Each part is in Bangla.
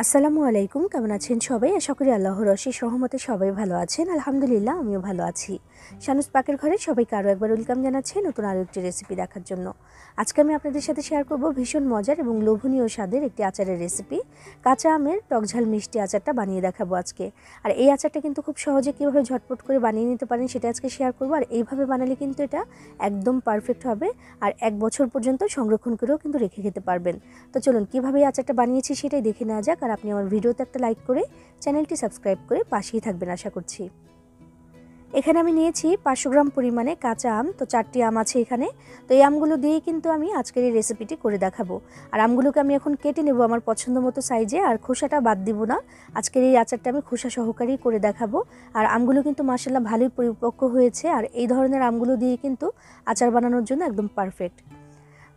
আসসালামু আলাইকুম, কেমন আছেন সবাই? আশা করি আল্লাহর অশেষ রহমতে সবাই ভালো আছেন। আলহামদুলিল্লাহ, আমিও ভালো আছি। শানুস পাকের ঘরে সবাইকে আরও একবার ওয়েলকাম জানাচ্ছি নতুন আরও একটি রেসিপি দেখার জন্য। আজকে আমি আপনাদের সাথে শেয়ার করব ভীষণ মজার এবং লোভনীয় স্বাদের একটি আচারের রেসিপি। কাঁচা আমের টকঝাল মিষ্টি আচারটা বানিয়ে দেখাবো আজকে। আর এই আচারটা কিন্তু খুব সহজে কীভাবে ঝটপট করে বানিয়ে নিতে পারেন সেটা আজকে শেয়ার করব। আর এইভাবে বানালে কিন্তু এটা একদম পারফেক্ট হবে, আর 1 বছর পর্যন্ত সংরক্ষণ করেও কিন্তু রেখে খেতে পারবেন। তো চলুন কীভাবে এই আচারটা বানিয়েছি সেটাই দেখে নেওয়া যাক। আর আপনি আমার ভিডিওতে একটা লাইক করে চ্যানেলটি সাবস্ক্রাইব করে পাশেই থাকবেন আশা করছি। এখানে আমি নিয়েছি 500 গ্রাম পরিমাণে কাঁচা আম। তো 4টি আম আছে এখানে। তো এই আমগুলো দিয়েই কিন্তু আমি আজকের এই রেসিপিটি করে দেখাবো। আর আমগুলোকে আমি এখন কেটে নেব আমার পছন্দ মতো সাইজে, আর খোসাটা বাদ দিব না। আজকের এই আচারটা আমি খোসা সহকারেই করে দেখাবো। আর আমগুলো কিন্তু মাশাআল্লাহ ভালোই পরিপক্ক হয়েছে, আর এই ধরনের আমগুলো দিয়ে কিন্তু আচার বানানোর জন্য একদম পারফেক্ট।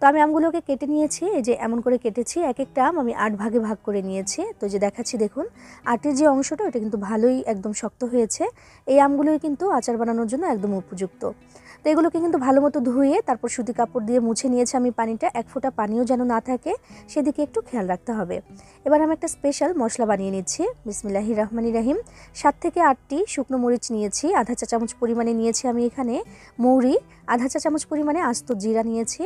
তো আমি আমগুলোকে কেটে নিয়েছি, এই যে এমন করে কেটেছি। এক একটা আম আমি 8 ভাগে ভাগ করে নিয়েছি। তো যে দেখাচ্ছি দেখুন, আটের যে অংশটা ওটা কিন্তু ভালোই একদম শক্ত হয়েছে। এই আমগুলোই কিন্তু আচার বানানোর জন্য একদম উপযুক্ত। তো এগুলোকে কিন্তু ভালো মতো ধুয়ে তারপর সুতি কাপড় দিয়ে মুছে নিয়েছি আমি পানিটা। 1 ফোঁটা পানিও যেন না থাকে সেদিকে একটু খেয়াল রাখতে হবে। এবার আমি একটা স্পেশাল মশলা বানিয়ে নিচ্ছি। বিসমিল্লাহির রহমানির রহিম। 7 থেকে 8টি শুকনো মরিচ নিয়েছি, আধা চা চামচ পরিমাণে নিয়েছি আমি এখানে মৌরি, আধা চা চামচ পরিমাণে আস্ত জিরা নিয়েছি।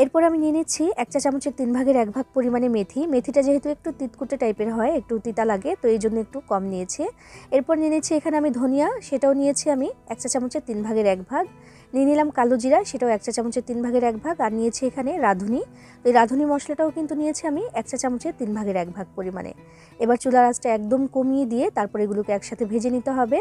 এরপর আমি নিয়ে নিচ্ছি 1 চা চামচের 3 ভাগের 1 ভাগ পরিমাণে মেথি। মেথিটা যেহেতু একটু তিতকুটে টাইপের হয়, একটু তিতা লাগে, তো এই জন্য একটু কম নিয়েছি। এরপর নিয়ে নিচ্ছি এখানে আমি ধনিয়া, সেটাও নিয়েছি আমি 1 চা চামচের 3 ভাগের 1 ভাগ। নিয়ে নিলাম কালো জিরা, সেটাও 1 চা চামচের 3 ভাগের 1 ভাগ। আর নিয়েছি এখানে রাঁধুনি। তো এই রাঁধুনি মশলাটাও কিন্তু নিয়েছি আমি 1 চা চামচের 3 ভাগের 1 ভাগ পরিমাণে। এবার চুলার আঁচটা একদম কমিয়ে দিয়ে তারপর এগুলোকে একসাথে ভেজে নিতে হবে।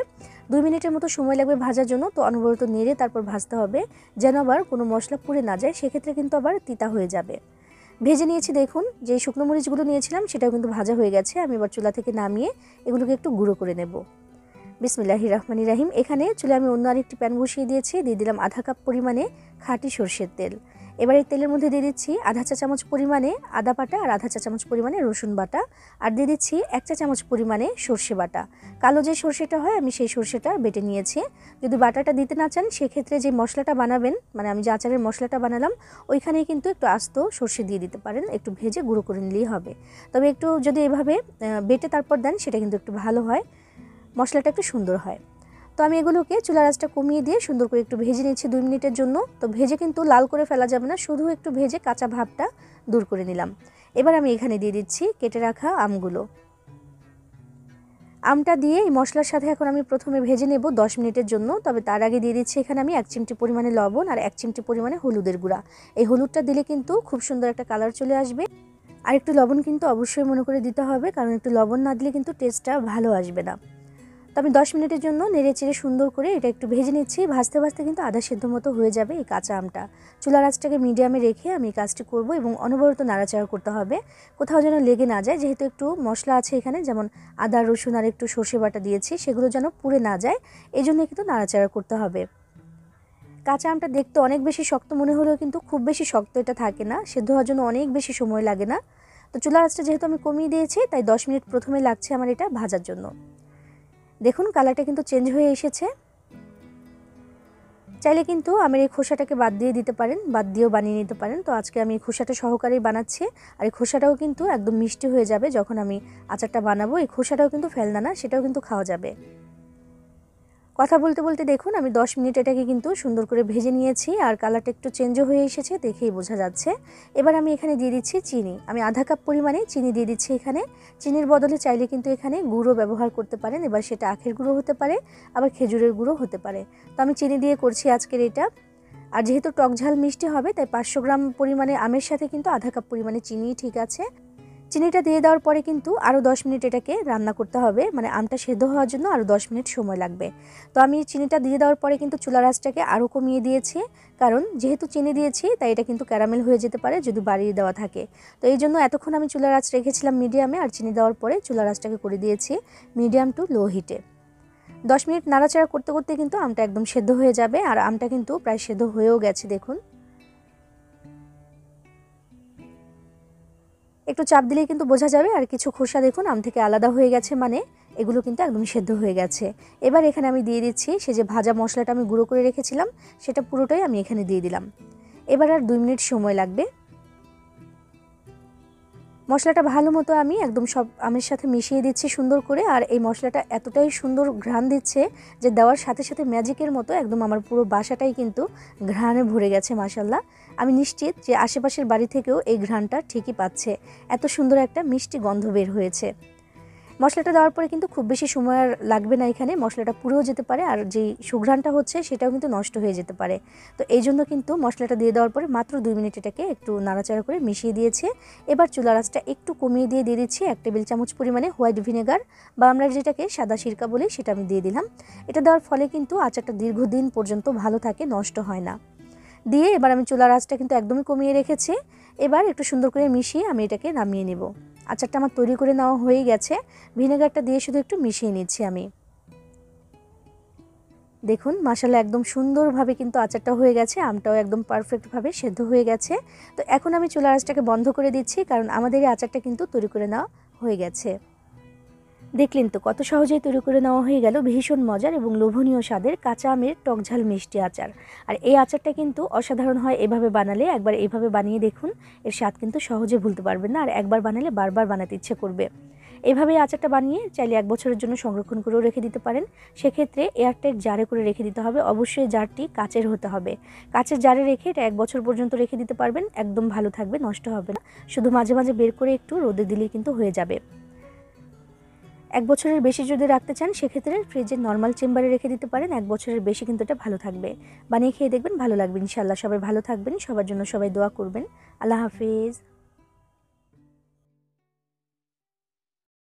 2 মিনিটের মতো সময় লাগবে ভাজার জন্য। তো অনবরত নেড়ে তারপর ভাজতে হবে, যেন আবার কোনো মশলা পুড়ে না যায়, সেক্ষেত্রে কিন্তু আবার তিতা হয়ে যাবে। ভেজে নিয়েছি দেখুন, যে শুকনো মরিচগুলো নিয়েছিলাম সেটাও কিন্তু ভাজা হয়ে গেছে। আমি এবার চুলা থেকে নামিয়ে এগুলোকে একটু গুঁড়ো করে নেব। বিসমিল্লাহির রহমানির রহিম। এখানে চুলায় আমি অন্য আরেকটি প্যান বসিয়ে দিয়েছি। দিয়ে দিলাম আধা কাপ পরিমাণে খাঁটি সরষের তেল। এবার এই তেলের মধ্যে দিয়ে দিচ্ছি আধা চা চামচ পরিমাণে আদা বাটা, আর আধা চা চামচ পরিমাণে রসুন বাটা, আর দিয়ে দিচ্ছি 1 চা চামচ পরিমাণে সর্ষে বাটা। কালো যে সর্ষেটা হয় আমি সেই সর্ষেটা বেটে নিয়েছি। যদি বাটাটা দিতে না চান সেক্ষেত্রে যে মশলাটা বানাবেন, মানে আমি যে আচারের মশলাটা বানালাম ওইখানেই কিন্তু একটু আস্ত সর্ষে দিয়ে দিতে পারেন, একটু ভেজে গুঁড়ো করে নিলেই হবে। তবে একটু যদি এভাবে বেটে তারপর দেন সেটা কিন্তু একটু ভালো হয়, মশলাটা একটু সুন্দর হয়। তো আমি এগুলোকে চুলার আঁচটা কমিয়ে দিয়ে সুন্দর করে একটু ভেজে নিচ্ছি 2 মিনিটের জন্য। তো ভেজে কিন্তু লাল করে ফেলা যাবে না, শুধু একটু ভেজে কাঁচা ভাবটা দূর করে নিলাম। এবার আমি এখানে দিয়ে দিচ্ছি কেটে রাখা আমগুলো। আমটা দিয়ে এই মশলার সাথে এখন আমি প্রথমে ভেজে নেব 10 মিনিটের জন্য। তবে তার আগে দিয়ে দিচ্ছি এখানে আমি 1 চিমটি পরিমাণে লবণ আর 1 চিমটি পরিমাণে হলুদের গুঁড়া। এই হলুদটা দিলে কিন্তু খুব সুন্দর একটা কালার চলে আসবে। আর একটু লবণ কিন্তু অবশ্যই মনে করে দিতে হবে, কারণ একটু লবণ না দিলে কিন্তু টেস্টটা ভালো আসবে না। তো আমি 10 মিনিটের জন্য নেড়ে চেড়ে সুন্দর করে এটা একটু ভেজে নিচ্ছি। ভাজতে ভাজতে কিন্তু আধা সেদ্ধ মতো হয়ে যাবে এই কাঁচা আমটা। চুলার আঁচটাকে মিডিয়ামে রেখে আমি কাজটি করব, এবং অনবরত নাড়াচাড়া করতে হবে, কোথাও যেন লেগে না যায়। যেহেতু একটু মশলা আছে এখানে, যেমন আদা রসুন আর একটু সর্ষে বাটা দিয়েছি, সেগুলো যেন পুড়ে না যায়, এই জন্য কিন্তু নাড়াচাড়া করতে হবে। কাঁচা আমটা দেখতে অনেক বেশি শক্ত মনে হলেও কিন্তু খুব বেশি শক্ত এটা থাকে না, সেদ্ধ হওয়ার জন্য অনেক বেশি সময় লাগে না। তো চুলার আঁচটা যেহেতু আমি কমিয়ে দিয়েছি, তাই 10 মিনিট প্রথমে লাগছে আমার এটা ভাজার জন্য। দেখুন কালারটা কিন্তু চেঞ্জ হয়ে এসেছে। চাইলে কিন্তু আমের এই খোসাটাকে বাদ দিয়ে দিতে পারেন, বাদ দিয়েও বানিয়ে নিতে পারেন। তো আজকে আমি খোসাটা সহকারেই বানাচ্ছি। আর এই খোসাটাও কিন্তু একদম মিষ্টি হয়ে যাবে যখন আমি আচারটা বানাবো। এই খোসাটাও কিন্তু ফেলনা না, সেটাও কিন্তু খাওয়া যাবে। কথা বলতে বলতে দেখুন আমি 10 মিনিট এটাকে কিন্তু সুন্দর করে ভেজে নিয়েছি, আর কালারটা একটু চেঞ্জও হয়ে এসেছে, দেখেই বোঝা যাচ্ছে। এবার আমি এখানে দিয়ে দিচ্ছি চিনি। আমি আধা কাপ পরিমাণে চিনি দিয়ে দিচ্ছি এখানে। চিনির বদলে চাইলে কিন্তু এখানে গুঁড়ো ব্যবহার করতে পারেন। এবার সেটা আখের গুঁড়ো হতে পারে, আবার খেজুরের গুঁড়ো হতে পারে। তো আমি চিনি দিয়ে করছি আজকের এটা। আর যেহেতু টক ঝাল মিষ্টি হবে, তাই 500 গ্রাম পরিমাণে আমের সাথে কিন্তু আধা কাপ পরিমাণে চিনি ঠিক আছে। চিনিটা দিয়ে দেওয়ার পরে কিন্তু আরও 10 মিনিট এটাকে রান্না করতে হবে, মানে আমটা সেদ্ধ হওয়ার জন্য আরও 10 মিনিট সময় লাগবে। তো আমি চিনিটা দিয়ে দেওয়ার পরে কিন্তু চুলার আঁচটাকে আরও কমিয়ে দিয়েছি, কারণ যেহেতু চিনি দিয়েছি তাই এটা কিন্তু ক্যারামেল হয়ে যেতে পারে যদি বাড়িয়ে দেওয়া থাকে। তো এই জন্য এতক্ষণ আমি চুলার আঁচ রেখেছিলাম মিডিয়ামে, আর চিনি দেওয়ার পরে চুলার আঁচটাকে করে দিয়েছি মিডিয়াম টু লো হিটে। 10 মিনিট নাড়াচাড়া করতে করতে কিন্তু আমটা একদম সেদ্ধ হয়ে যাবে, আর আমটা কিন্তু প্রায় সেদ্ধ হয়েও গেছে দেখুন। একটু চাপ দিলেই কিন্তু বোঝা যাবে, আর কিছু খোসা দেখুন আম থেকে আলাদা হয়ে গেছে, মানে এগুলো কিন্তু একদম সেদ্ধ হয়ে গেছে। এবার এখানে আমি দিয়ে দিচ্ছি সে যে ভাজা মশলাটা আমি গুঁড়ো করে রেখেছিলাম, সেটা পুরোটাই আমি এখানে দিয়ে দিলাম। এবার আর 2 মিনিট সময় লাগবে। মশলাটা ভালো মতো আমি একদম সব আমের সাথে মিশিয়ে দিচ্ছি সুন্দর করে। আর এই মশলাটা এতটাই সুন্দর ঘ্রাণ দিচ্ছে যে দেওয়ার সাথে সাথে ম্যাজিকের মতো একদম আমার পুরো বাসাটাই কিন্তু ঘ্রাণে ভরে গেছে মাশাআল্লাহ। আমি নিশ্চিত যে আশেপাশের বাড়ি থেকেও এই ঘ্রাণটা ঠিকই পাচ্ছে, এত সুন্দর একটা মিষ্টি গন্ধ বের হয়েছে। মশলাটা দেওয়ার পরে কিন্তু খুব বেশি সময় আর লাগবে না, এখানে মশলাটা পুড়েও যেতে পারে আর যেই সুঘ্রাণটা হচ্ছে সেটাও কিন্তু নষ্ট হয়ে যেতে পারে। তো এই জন্য কিন্তু মশলাটা দিয়ে দেওয়ার পরে মাত্র 2 মিনিট এটাকে একটু নাড়াচাড়া করে মিশিয়ে দিয়েছে। এবার চুলার আঁচটা একটু কমিয়ে দিয়ে দিচ্ছি 1 টেবিল চামচ পরিমাণে হোয়াইট ভিনেগার বা আমরা যেটাকে সাদা সিরকা বলি সেটা আমি দিয়ে দিলাম। এটা দেওয়ার ফলে কিন্তু আচারটা দীর্ঘদিন পর্যন্ত ভালো থাকে, নষ্ট হয় না। দিয়ে এবার আমি চুলার আঁচটা কিন্তু একদমই কমিয়ে রেখেছি। এবার একটু সুন্দর করে মিশিয়ে আমি এটাকে নামিয়ে নেব। আচারটা আমার তৈরি করে নেওয়া হয়ে গেছে, ভিনেগারটা দিয়ে শুধু একটু মিশিয়ে নিচ্ছি আমি। দেখুন মাশাআল্লাহ একদম সুন্দরভাবে কিন্তু আচারটা হয়ে গেছে, আমটাও একদম পারফেক্টভাবে সেদ্ধ হয়ে গেছে। তো এখন আমি চুলার আঁচটাকে বন্ধ করে দিচ্ছি, কারণ আমাদের এই আচারটা কিন্তু তৈরি করে নেওয়া হয়ে গেছে। দেখলেন তো কত সহজেই তৈরি করে নেওয়া হয়ে গেল ভীষণ মজার এবং লোভনীয় স্বাদের কাঁচা আমের টকঝাল মিষ্টি আচার। আর এই আচারটা কিন্তু অসাধারণ হয় এভাবে বানালে। একবার এইভাবে বানিয়ে দেখুন, এর স্বাদ কিন্তু সহজে ভুলতে পারবেন না, আর একবার বানালে বারবার বানাতে ইচ্ছে করবে। এভাবে আচারটা বানিয়ে চাইলে 1 বছরের জন্য সংরক্ষণ করেও রেখে দিতে পারেন। সেক্ষেত্রে এয়ারটাইট জারে করে রেখে দিতে হবে, অবশ্যই জারটি কাচের হতে হবে। কাচের জারে রেখে এটা 1 বছর পর্যন্ত রেখে দিতে পারবেন, একদম ভালো থাকবে, নষ্ট হবে না। শুধু মাঝে মাঝে বের করে একটু রোদে দিলেই কিন্তু হয়ে যাবে। 1 বছরের বেশি যদি রাখতে চান সেক্ষেত্রে ফ্রিজের নর্মাল চেম্বারে রেখে দিতে পারেন। 1 বছরের বেশি কিন্তু এটা ভালো থাকবে। বানিয়ে খেয়ে দেখবেন, ভালো লাগবে ইনশাআল্লাহ। সবাই ভালো থাকবেন, সবার জন্য সবাই দোয়া করবেন। আল্লাহ হাফেজ।